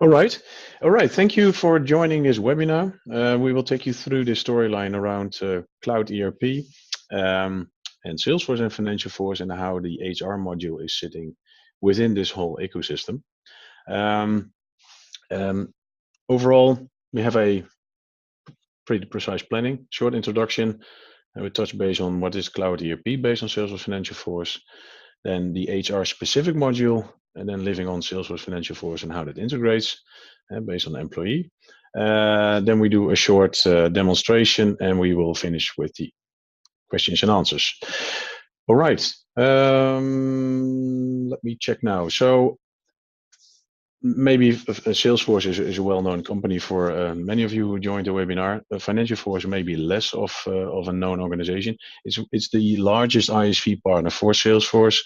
All right. All right. Thank you for joining this webinar. We will take you through the storyline around Cloud ERP and Salesforce and Financial Force and how the HR module is sitting within this whole ecosystem. Um, um, Overall, we have a pretty precise planning, short introduction, and we touch base on what is Cloud ERP based on Salesforce Financial Force, then the HR specific module, and then living on Salesforce Financial Force and how that integrates based on employee. Then we do a short demonstration and we will finish with the questions and answers. All right. Let me check now. So maybe Salesforce is a well-known company for many of you who joined the webinar. Financial Force may be less of a known organization. It's the largest ISV partner for Salesforce,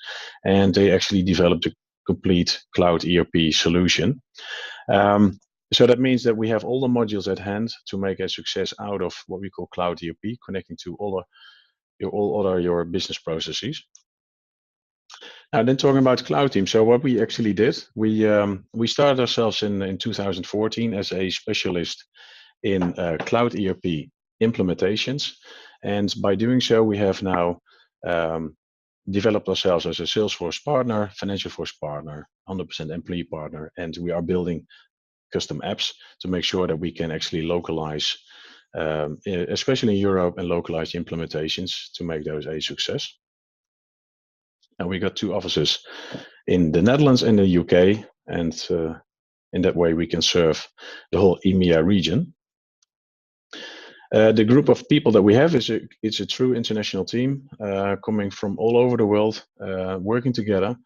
and they actually developed a complete cloud ERP solution. So that means that we have all the modules at hand to make a success out of what we call cloud ERP, connecting to all other your business processes. Now, then talking about Cloudteam. So what we actually did, we started ourselves in 2014 as a specialist in cloud ERP implementations, and by doing so, we have now developed ourselves as a Salesforce partner, Financial Force partner, 100% employee partner, and we are building custom apps to make sure that we can actually localize, especially in Europe, and localize the implementations to make those a success. And we got 2 offices in the Netherlands and the UK, and in that way we can serve the whole EMEA region. The group of people that we have it's a true international team coming from all over the world, working together,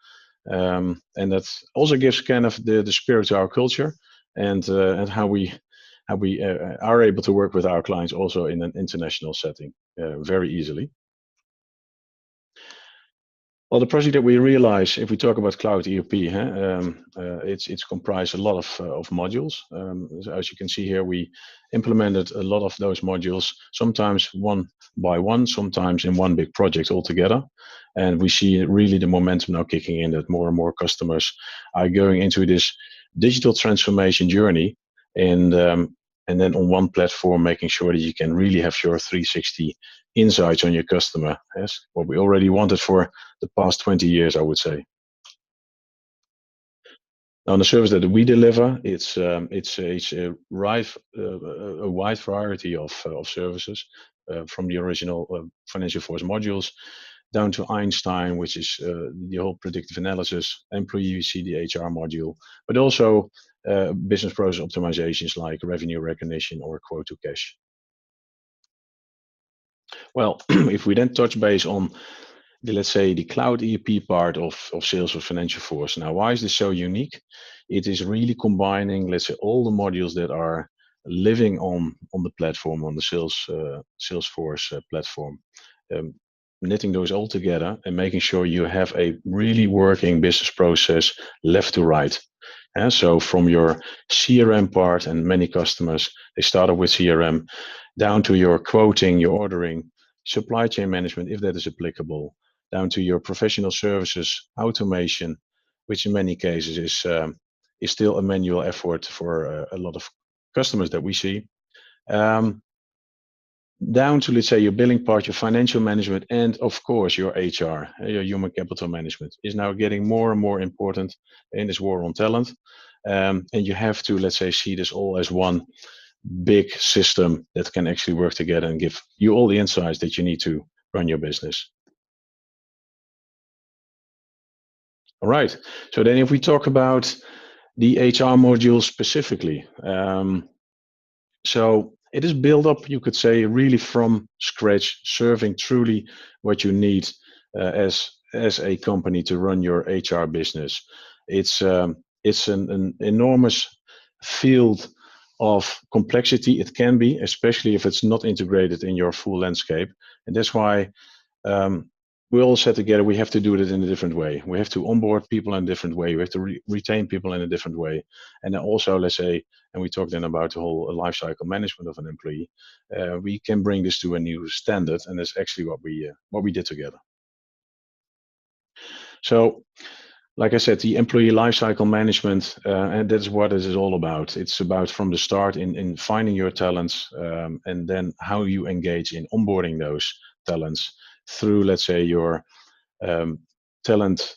and that also gives kind of the spirit to our culture and how we are able to work with our clients also in an international setting very easily. Well, the project that we realize, if we talk about Cloud ERP, it's comprised a lot of modules. As you can see here, we implemented a lot of those modules, sometimes one by one, sometimes in one big project altogether. And we see really the momentum now kicking in, that more and more customers are going into this digital transformation journey, and then on one platform, making sure that you can really have your 360 insights on your customer. Yes, what we already wanted for the past 20 years, I would say. Now, the service that we deliver, it's a wide variety of services, from the original Financial Force modules down to Einstein, which is the whole predictive analysis, employee see the HR module, but also business process optimizations like revenue recognition or quote to cash. Well, if we then touch base on let's say the cloud ERP part of Salesforce Financial Force. Now, why is this so unique? It is really combining, let's say, all the modules that are living on the platform, on the Salesforce platform, knitting those all together and making sure you have a really working business process left to right. And so from your CRM part, and many customers, they started with CRM, down to your quoting, your ordering, supply chain management, if that is applicable, down to your professional services, automation, which in many cases is still a manual effort for a lot of customers that we see. Down to, let's say, your billing part, your financial management, and of course your HR, your human capital management, is now getting more and more important in this war on talent. And you have to, let's say, see this all as one big system that can actually work together and give you all the insights that you need to run your business. All right. So then if we talk about the HR module specifically, so it is built up, you could say, really from scratch, serving truly what you need as a company to run your HR business. It's an enormous field of complexity. It can be, especially if it's not integrated in your full landscape, and that's why we all said together we have to do it in a different way. We have to onboard people in a different way. We have to retain people in a different way, and then also, let's say, and we talked then about the whole life cycle management of an employee. We can bring this to a new standard, and that's actually what we did together. So Like I said, the employee lifecycle management, and that's what it is all about. It's about from the start in finding your talents, and then how you engage in onboarding those talents through, let's say, your um, talent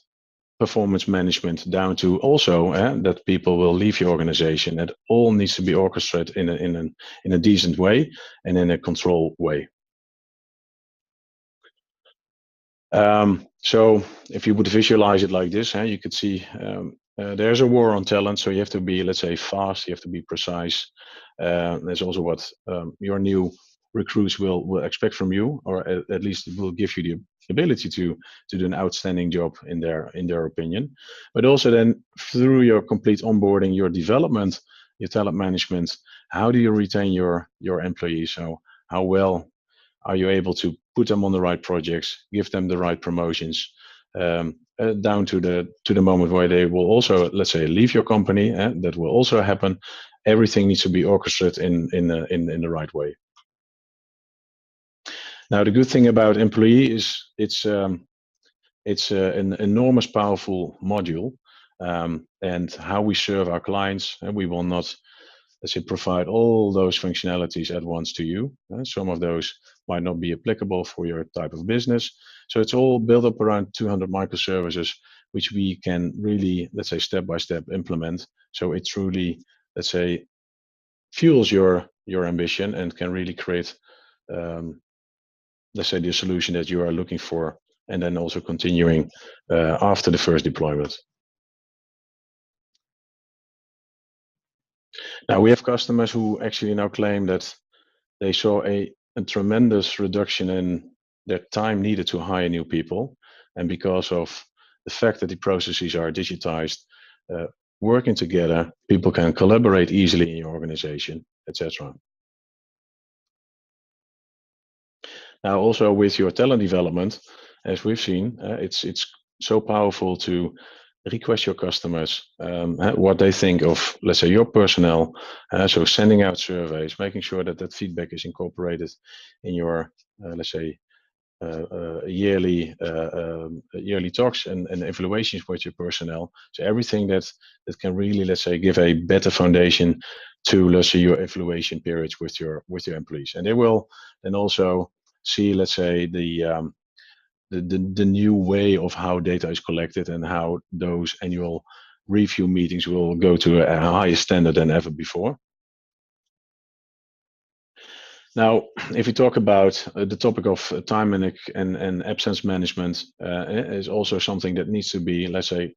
performance management down to also that people will leave your organization. It all needs to be orchestrated in a decent way and in a control way. So if you would visualize it like this, you could see there's a war on talent. So you have to be, let's say, fast. You have to be precise. There's also what your new recruits will expect from you, or at least it will give you the ability to do an outstanding job in their opinion. But also then through your complete onboarding, your development, your talent management, how do you retain your employees? So how well are you able to put them on the right projects, give them the right promotions, down to the moment where they will also, let's say, leave your company? That will also happen. Everything needs to be orchestrated in the right way. Now, the good thing about employee is it's an enormous, powerful module, and how we serve our clients. And we will not, let's say, provide all those functionalities at once to you. Some of those might not be applicable for your type of business. So it's all built up around 200 microservices, which we can really, let's say, step by step implement. So it truly, let's say, fuels your ambition and can really create, um, let's say, the solution that you are looking for, and then also continuing after the first deployment. Now we have customers who actually now claim that they saw a tremendous reduction in their time needed to hire new people. And because of the fact that the processes are digitized, working together, people can collaborate easily in your organization, etc. Now, also with your talent development, as we've seen, it's so powerful to request your customers what they think of, let's say, your personnel. So sending out surveys, making sure that that feedback is incorporated in your, let's say, yearly talks and evaluations with your personnel. So everything that can really, let's say, give a better foundation to, let's say, your evaluation periods with your employees, and they will then also see, let's say, the new way of how data is collected and how those annual review meetings will go to a higher standard than ever before. Now, if we talk about the topic of time and absence management, is also something that needs to be, let's say,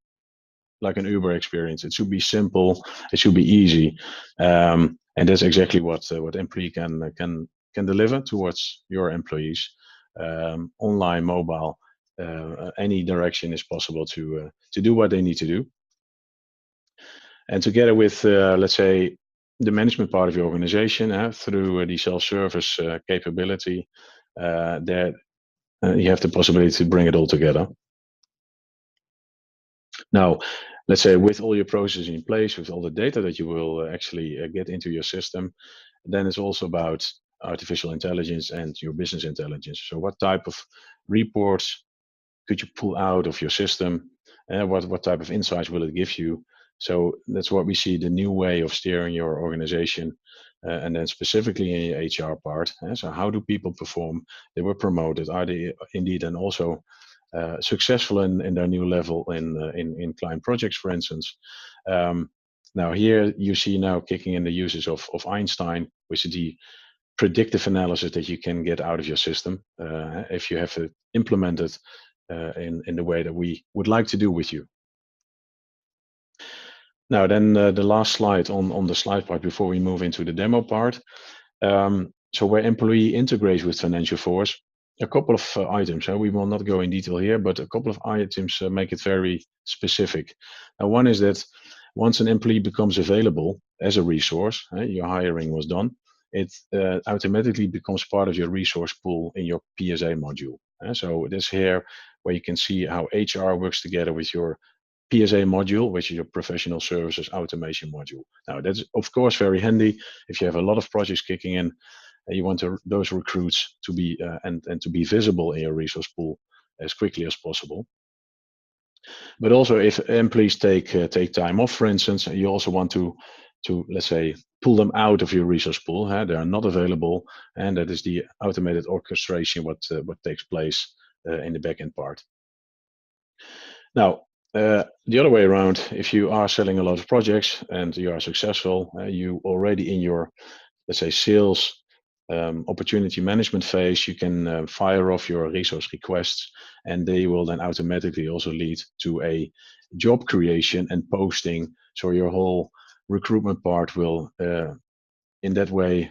like an Uber experience. It should be simple. It should be easy, and that's exactly what employee can deliver towards your employees. Online, mobile, any direction is possible to do what they need to do. And together with, let's say, the management part of your organization, through the self-service capability, that you have the possibility to bring it all together. Now, let's say with all your processes in place, with all the data that you will actually get into your system, then it's also about artificial intelligence and your business intelligence. So what type of reports could you pull out of your system? What type of insights will it give you? So that's what we see, the new way of steering your organization, and then specifically in the HR part. So how do people perform? They were promoted. Are they indeed and also successful in their new level in client projects, for instance? Now here you see now kicking in the uses of Einstein, which is the predictive analysis that you can get out of your system if you have it implemented in the way that we would like to do with you. Now, then the last slide on the slide part before we move into the demo part. So where employee integrates with Financial Force, a couple of items. We will not go in detail here, but a couple of items make it very specific. Now, one is that once an employee becomes available as a resource, your hiring was done, it automatically becomes part of your resource pool in your PSA module. So this here where you can see how HR works together with your PSA module, which is your professional services automation module. Now that's of course very handy if you have a lot of projects kicking in and you want those recruits to be and to be visible in your resource pool as quickly as possible. But also, if employees take time off, for instance, you also want to let's say pull them out of your resource pool. They are not available, and that is the automated orchestration what takes place in the backend part. Now, the other way around, if you are selling a lot of projects and you are successful, you already in your, let's say, sales opportunity management phase, you can fire off your resource requests, and they will then automatically also lead to a job creation and posting. So your whole recruitment part will, in that way,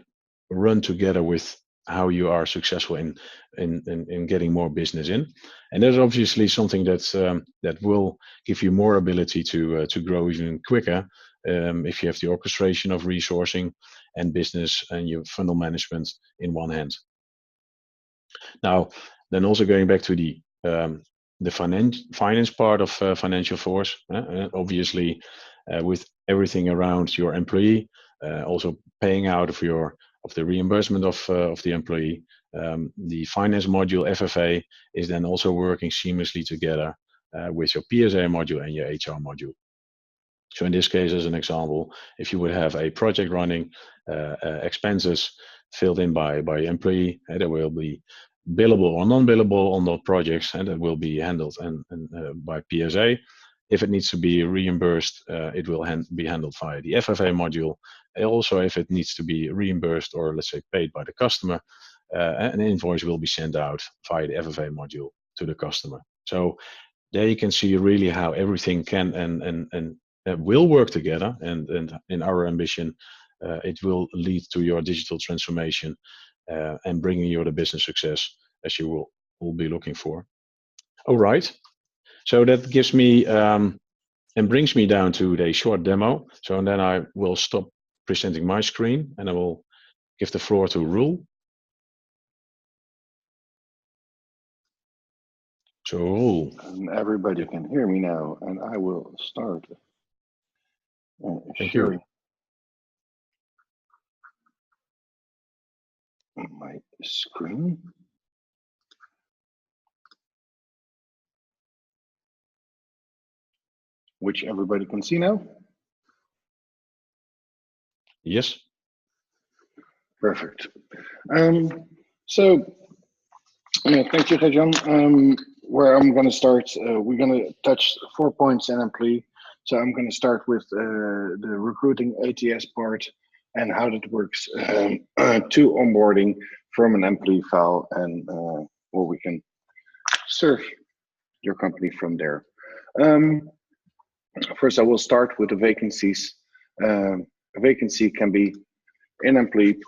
run together with how you are successful in getting more business in. And that's obviously something that will give you more ability to grow even quicker if you have the orchestration of resourcing and business and your funnel management in one hand. Now, then also going back to the finance part of Financial Force, obviously with everything around your employee, also paying out of the reimbursement of the employee. The finance module FFA is then also working seamlessly together with your PSA module and your HR module. So in this case, as an example, if you would have a project running, expenses filled in by employee, that will be billable or non-billable on those projects, and that will be handled by PSA. If it needs to be reimbursed, it will be handled via the FFA module. Also, if it needs to be reimbursed or, let's say, paid by the customer, an invoice will be sent out via the FFA module to the customer. So there you can see really how everything can and will work together. And in our ambition, it will lead to your digital transformation and bringing you the business success as you will be looking for. All right. So that gives me and brings me down to the short demo. So and then I will stop presenting my screen and I will give the floor to Roel. So Roel. Everybody can hear me now, and I will start sharing my screen. Which everybody can see now? Yes. Perfect. So, thank you, Rajan. Where I'm going to start, we're going to touch 4 points in employee. So I'm going to start with the recruiting ATS part and how that works to onboarding from an employee file and where we can serve your company from there. First, I will start with the vacancies. A vacancy can be an employee,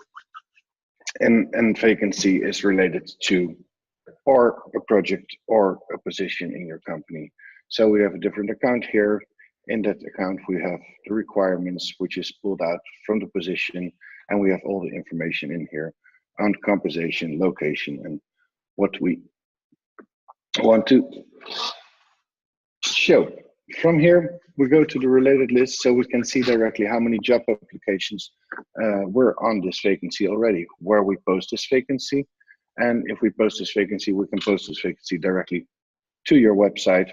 and vacancy is related to or a project or a position in your company. So we have a different account here. In that account, we have the requirements, which is pulled out from the position, and we have all the information in here on composition, location, and what we want to show. From here, we go to the related list so we can see directly how many job applications were on this vacancy already, where we post this vacancy. And if we post this vacancy, we can post this vacancy directly to your website.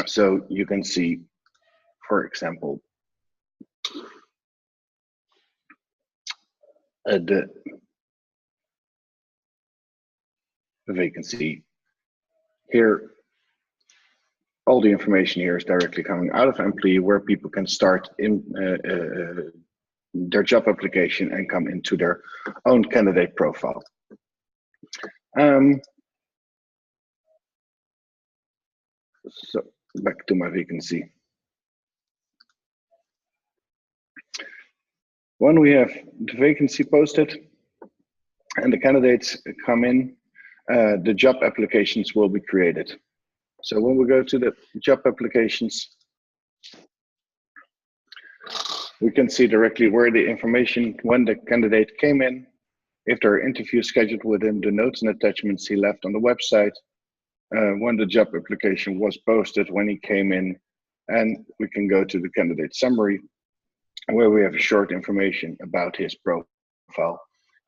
So you can see, for example, the vacancy here. All the information here is directly coming out of employee, where people can start in their job application and come into their own candidate profile. So back to my vacancy. When we have the vacancy posted and the candidates come in, the job applications will be created. So when we go to the job applications, we can see directly where the information, when the candidate came in, if there are interviews scheduled with him, the notes and attachments he left on the website, when the job application was posted, when he came in, and we can go to the candidate summary, where we have short information about his profile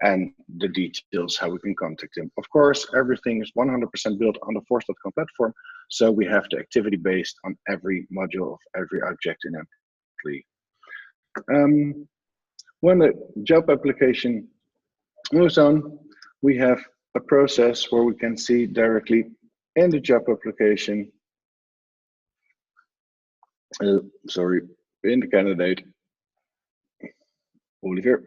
and the details how we can contact him. Of course, everything is 100% built on the Force.com platform, so we have the activity based on every module of every object in employee. When the job application moves on, we have a process where we can see directly in the job application, in the candidate, Oliver,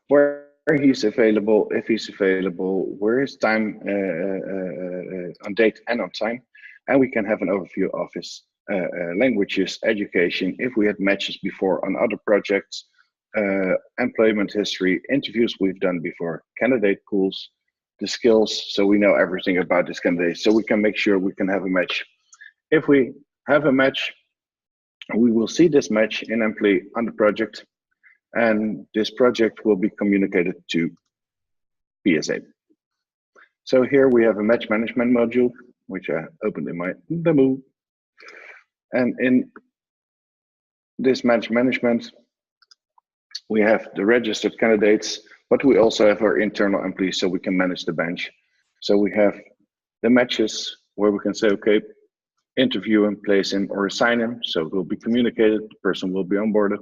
where he's available, if he's available, where his time on date and on time, and we can have an overview of his languages, education, if we had matches before on other projects, employment history, interviews we've done before, candidate pools, the skills, so we know everything about this candidate, so we can make sure we can have a match. If we have a match, we will see this match in employee on the project, and this project will be communicated to PSA. So here we have a match management module, which I opened in my demo. And in this match management, we have the registered candidates, but we also have our internal employees, so we can manage the bench. So we have the matches where we can say, okay, interview him, place him, or assign him. So it will be communicated, the person will be onboarded.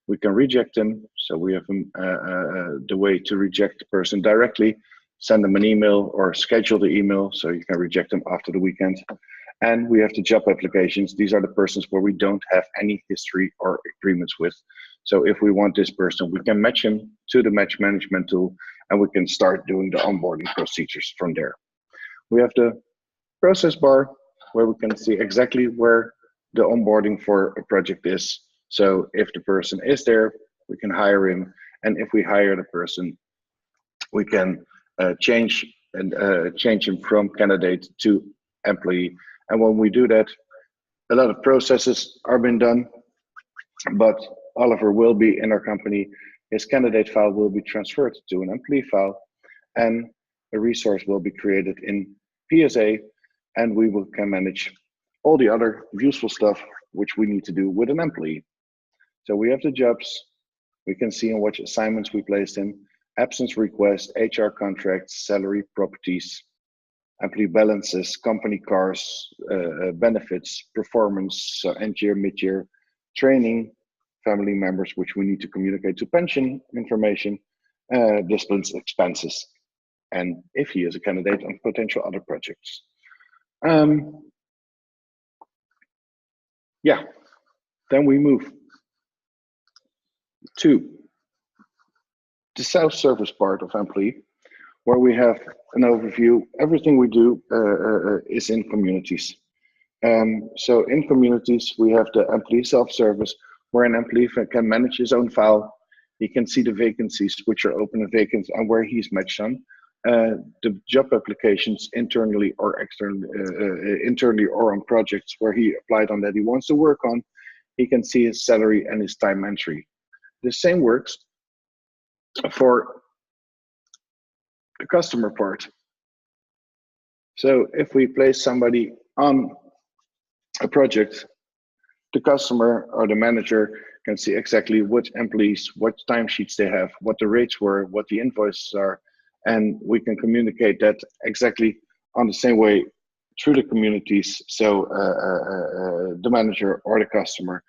We can reject them. So we have the way to reject the person directly, send them an email or schedule the email so you can reject them after the weekend. And we have the job applications. These are the persons where we don't have any history or agreements with. So if we want this person, we can match him to the match management tool and we can start doing the onboarding procedures from there. We have the process bar where we can see exactly where the onboarding for a project is. So if the person is there, we can hire him. And if we hire the person, we can change him from candidate to employee. And when we do that, a lot of processes are being done, but Oliver will be in our company. His candidate file will be transferred to an employee file, and a resource will be created in PSA, and we can manage all the other useful stuff which we need to do with an employee. So we have the jobs, we can see in which assignments we placed in, absence request, HR contracts, salary, properties, employee balances, company cars, benefits, performance, so end year, mid-year, training, family members, which we need to communicate to pension information, disciplines, expenses, and if he is a candidate on potential other projects. Yeah, then we move to the self-service part of employee, where we have an overview. Everything we do is in communities. So in communities, we have the employee self-service, where an employee can manage his own file. He can see the vacancies which are open and vacant and where he's matched on. The job applications internally or externally, internally or on projects where he applied on that he wants to work on. He can see his salary and his time entry. The same works for the customer part. So if we place somebody on a project, the customer or the manager can see exactly which employees, what timesheets they have, what the rates were, what the invoices are, and we can communicate that exactly on the same way through the communities. So the manager or the customer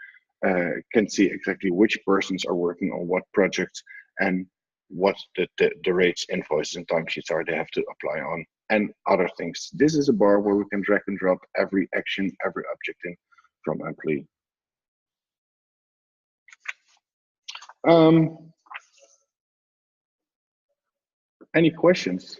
can see exactly which persons are working on what projects and what the rates, invoices, and timesheets are they have to apply on, and other things. This is a bar where we can drag and drop every action, every object in from employee. Any questions?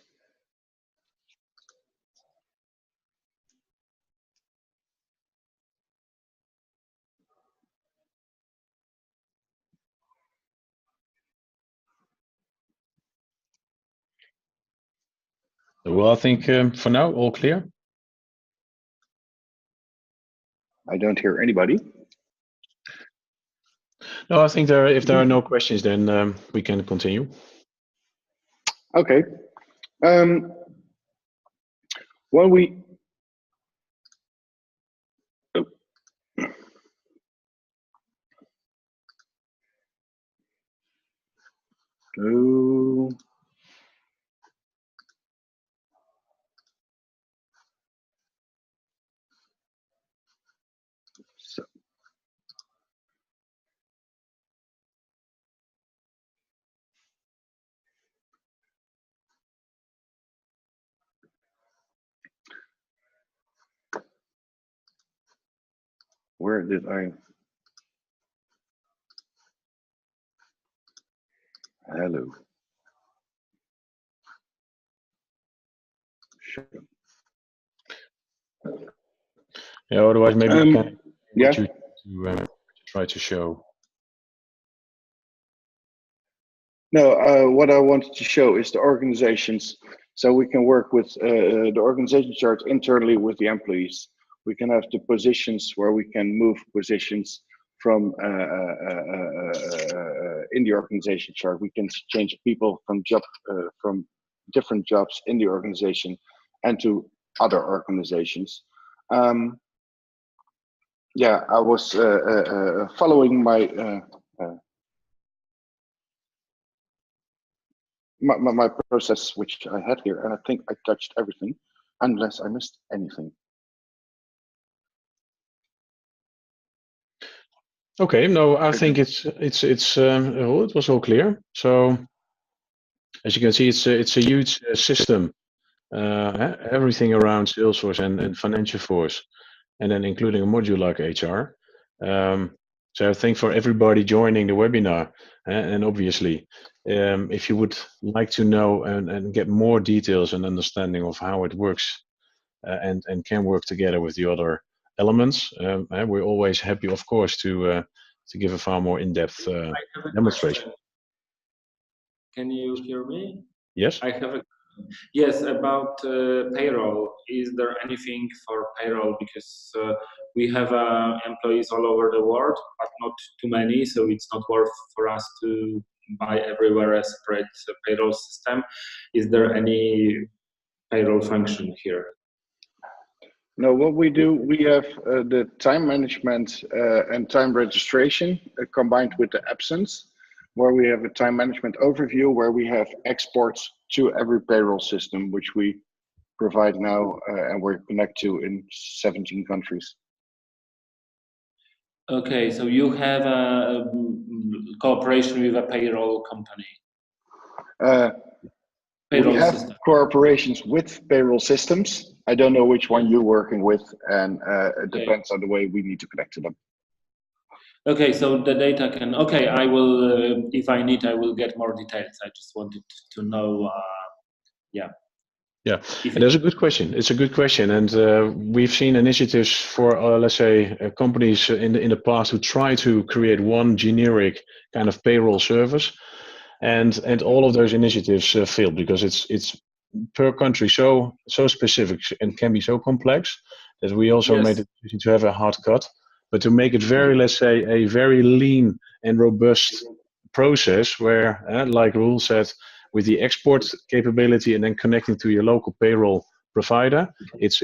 Well, I think for now, all clear. I don't hear anybody. No, I think if there are no questions, then we can continue. Okay. When we Oh. So. Where did I? Hello. Sure. Yeah, otherwise maybe you can yeah. to try to show. No, what I wanted to show is the organizations, so we can work with the organization chart internally with the employees. We can have the positions where we can move positions from in the organization chart. We can change people from different jobs in the organization and to other organizations. Yeah, I was following my process, which I had here, and I think I touched everything, unless I missed anything. Okay, no, I think it was all clear. So as you can see, it's a huge system, everything around Salesforce and Financial Force, and then including a module like HR. So I think for everybody joining the webinar, and obviously, if you would like to know and get more details and understanding of how it works and can work together with the other elements, we're always happy, of course, to give a far more in-depth demonstration. Can you hear me? Yes. I have a yes about payroll. Is there anything for payroll? Because we have employees all over the world, but not too many, so it's not worth for us to buy everywhere a separate payroll system. Is there any payroll function here? No, what we do, we have the time management and time registration combined with the absence, where we have a time management overview, where we have exports to every payroll system, which we provide now and we connect to in 17 countries. Okay, so you have a cooperation with a payroll company. We have cooperations with payroll systems. I don't know which one you're working with, and it depends on the way we need to connect to them. Okay, so the data can. Okay, I will. If I need, I will get more details. I just wanted to know. Yeah. Yeah, and that's a good question. It's a good question, and we've seen initiatives for, let's say, companies in the past who try to create one generic kind of payroll service, and all of those initiatives failed because it's per country so specific and can be so complex that we also made the decision to have a hard cut, but to make it very, let's say, a very lean and robust process where, like Roel said, with the export capability and then connecting to your local payroll provider, it's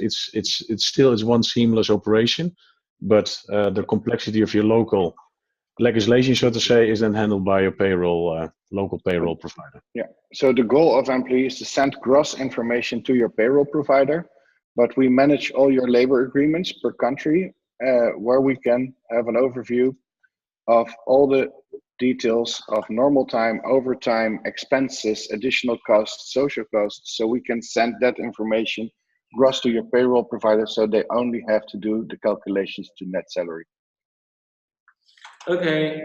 still one seamless operation, but the complexity of your local legislation, so to say, is then handled by your payroll local payroll provider. Yeah. So the goal of employees is to send gross information to your payroll provider, but we manage all your labor agreements per country, where we can have an overview of all the details of normal time, overtime, expenses, additional costs, social costs, so we can send that information gross to your payroll provider, so they only have to do the calculations to net salary. Okay,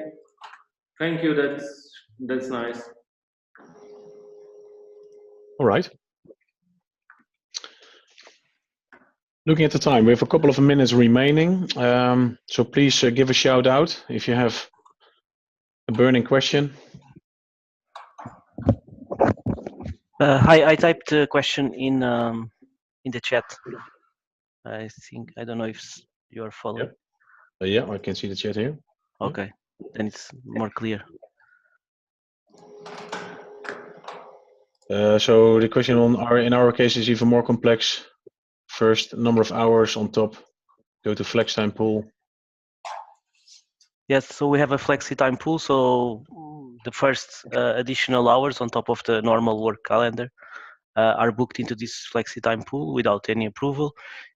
thank you. That's nice. All right. Looking at the time, we have a couple of minutes remaining, so please give a shout out if you have a burning question. Hi, I typed a question in the chat. I don't know if you are following. Yeah, I can see the chat here. Okay, then it's more clear. So the question in our case is even more complex. First, number of hours on top, go to flex time pool. Yes, so we have a flexi time pool. So the first additional hours on top of the normal work calendar are booked into this flexi-time pool without any approval.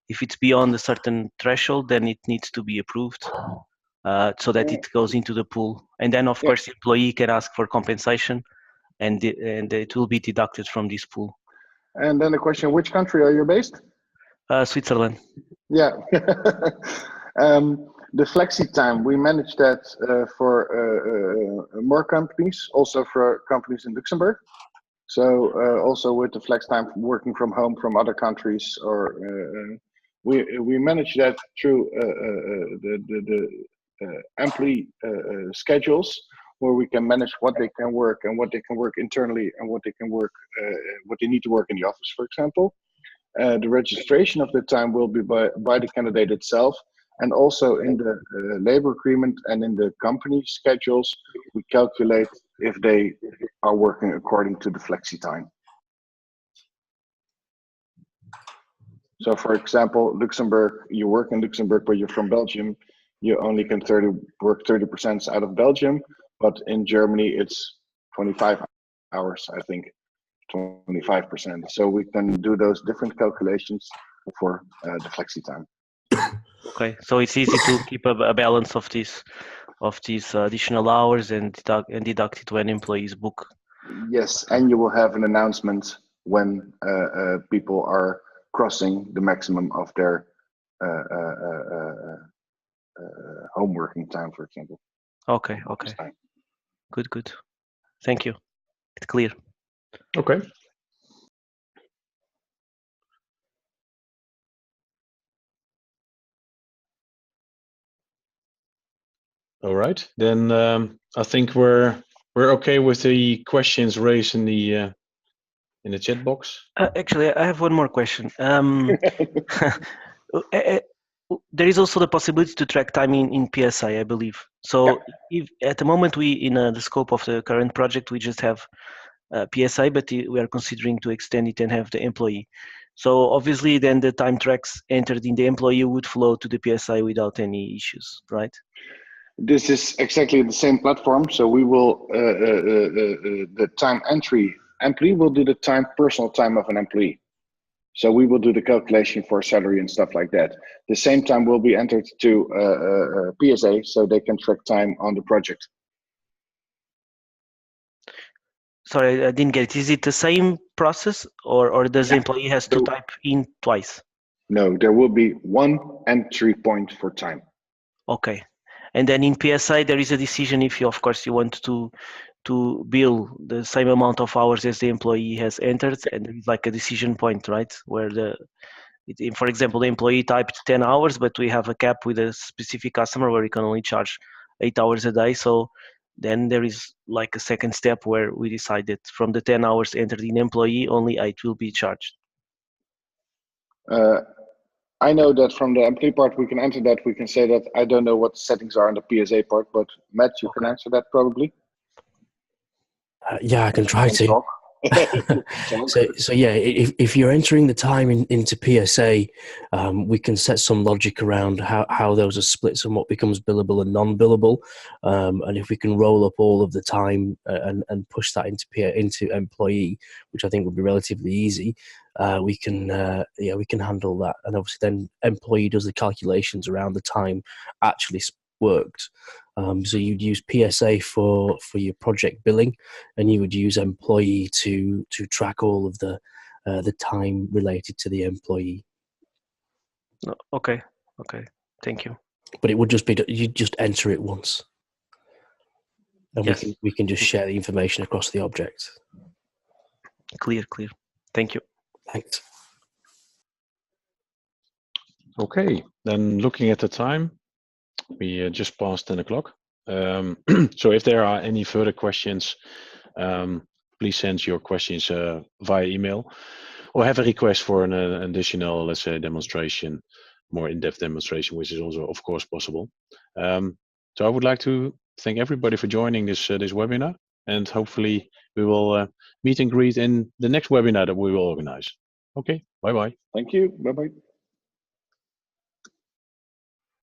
If it's beyond a certain threshold, then it needs to be approved so that it goes into the pool. And then, of course, the employee can ask for compensation, and it will be deducted from this pool. And then the question, which country are you based? Switzerland. Yeah. The flexi time, we manage that for more companies, also for companies in Luxembourg. So also with the flex time working from home from other countries, or we manage that through the employee schedules, where we can manage what they can work and what they can work internally and what they can work, what they need to work in the office, for example. The registration of the time will be by the candidate itself, and also in the labor agreement and in the company schedules, we calculate if they are working according to the flexi time. So for example, Luxembourg, you work in Luxembourg, but you're from Belgium, you only can work 30% out of Belgium, but in Germany it's 25 hours, I think, 25%. So we can do those different calculations for the flexi time. Okay, so it's easy to keep a balance of these additional hours and deduct it when employees book. Yes, and you will have an announcement when people are crossing the maximum of their home working time, for example. Okay, okay. Good. Thank you. It's clear. Okay. All right, then I think we're okay with the questions raised in the chat box. Actually, I have one more question. There is also the possibility to track time in PSI, I believe. So if at the moment we, in the scope of the current project, we just have PSI, but we are considering to extend it and have the employee. So obviously then the time tracks entered in the employee would flow to the PSI without any issues, right? This is exactly the same platform. So we will, the time entry employee will do the personal time of an employee. So we will do the calculation for salary and stuff like that. The same time will be entered to PSA, so they can track time on the project. Sorry, I didn't get it. Is it the same process, or does the employee has to type in twice? No, there will be one entry point for time. Okay, and then in PSI there is a decision if you, of course, you want to bill the same amount of hours as the employee has entered, and it's like a decision point, right? Where for example, the employee typed 10 hours, but we have a cap with a specific customer where you can only charge 8 hours a day. So then there is like a second step where we decide that from the 10 hours entered in employee, only 8 will be charged. I know that from the employee part, we can enter that. We can say that. I don't know what the settings are on the PSA part, but Matt, you can answer that probably. Yeah, I can try to. So yeah, if you're entering the time into PSA, we can set some logic around how those are split and what becomes billable and non-billable, and if we can roll up all of the time and push that into employee, which I think would be relatively easy, we can handle that. And obviously then employee does the calculations around the time actually worked. So you'd use PSA for your project billing, and you would use employee to track all of the time related to the employee. Okay, thank you. But it would just be you just enter it once, and yes, we can just share the information across the object. Clear. Thank you. Thanks. Okay, then looking at the time, we just passed 10 o'clock. So if there are any further questions, please send your questions via email, or have a request for an additional, let's say, demonstration, more in-depth demonstration, which is also, of course, possible. So I would like to thank everybody for joining this webinar, and hopefully we will meet and greet in the next webinar that we will organize. Okay, bye-bye. Thank you. Bye-bye.